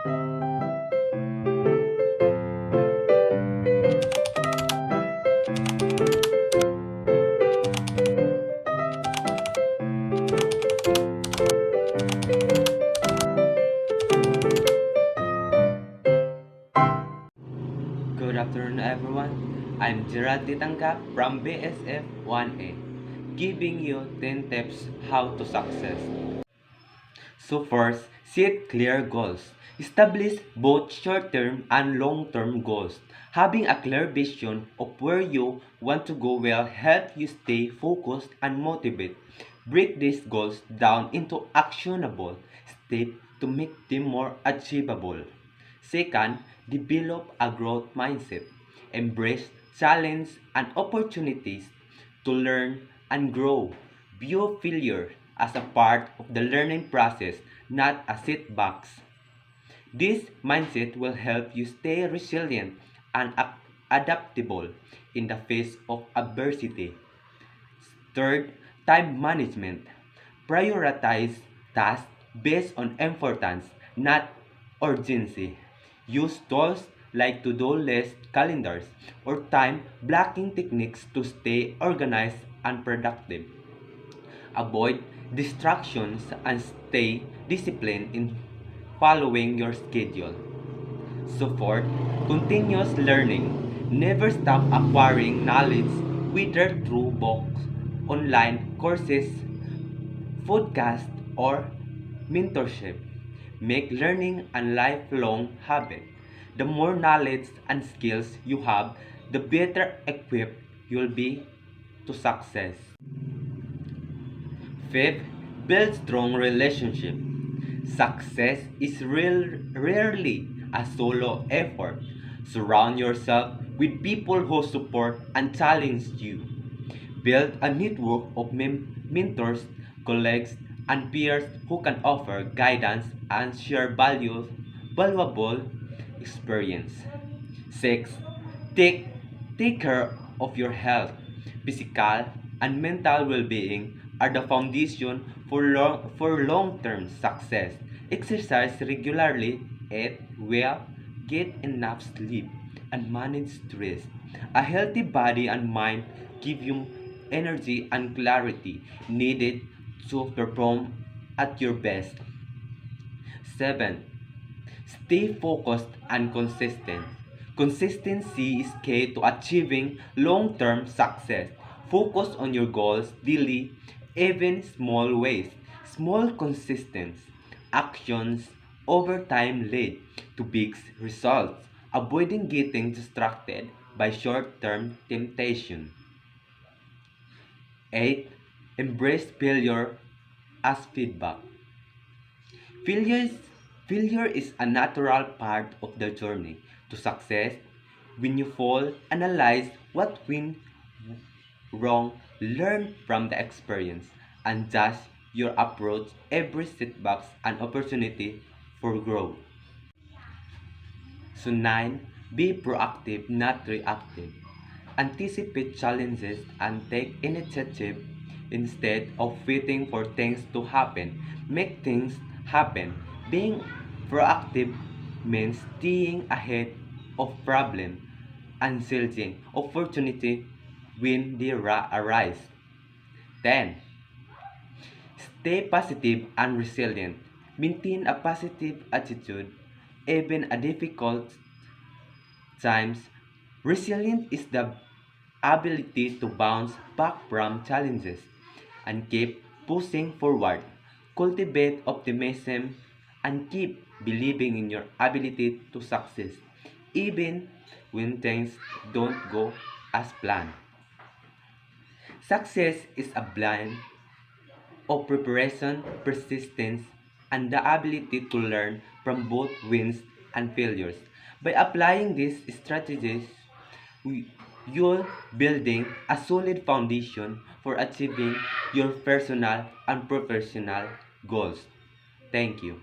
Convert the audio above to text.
Good afternoon, everyone. I'm Gerald Ditangka from BSF 1A, giving you 10 tips how to success. So first, set clear goals. Establish both short-term and long-term goals. Having a clear vision of where you want to go will help you stay focused and motivated. Break these goals down into actionable steps to make them more achievable. Second, develop a growth mindset. Embrace challenge and opportunities to learn and grow. View failure as a part of the learning process, not as setbacks. This mindset will help you stay resilient and adaptable in the face of adversity. Third, time management. Prioritize tasks based on importance, not urgency. Use tools like to-do list calendars or time blocking techniques to stay organized and productive. Avoid distractions and stay disciplined in following your schedule. So fourth, continuous learning. Never stop acquiring knowledge, whether through books, online courses, podcast, or mentorship. Make learning a lifelong habit. The more knowledge and skills you have, the better equipped you'll be to success. Fifth, build strong relationship. Success is rarely a solo effort. Surround yourself with people who support and challenge you. Build a network of mentors, colleagues, and peers who can offer guidance and share valuable experience. 6. Take, take care of your health. Physical and mental well-being are the foundation for long-term success. Exercise regularly, eat well, get enough sleep, and manage stress. A healthy body and mind give you energy and clarity needed to perform at your best. 7. Stay focused and consistent. Consistency is key to achieving long-term success. Focus on your goals daily, even small ways. Small consistent actions over time lead to big results, avoiding getting distracted by short-term temptation. 8. Embrace failure as feedback. Failure is, failure is a natural part of the journey to success. When you fall, analyze what went wrong, learn from the experience, and adjust your approach. Every setback an opportunity for growth. So 9. Be proactive, not reactive. Anticipate challenges and take initiative instead of waiting for things to happen. Make things happen. Being proactive means staying ahead of problems and seizing opportunity when they arise. 10. Stay positive and resilient. Maintain a positive attitude even at difficult times. Resilience is the ability to bounce back from challenges and keep pushing forward. Cultivate optimism and keep believing in your ability to succeed, even when things don't go as planned. Success is a blend of preparation, persistence, and the ability to learn from both wins and failures. By applying these strategies, you're building a solid foundation for achieving your personal and professional goals. Thank you.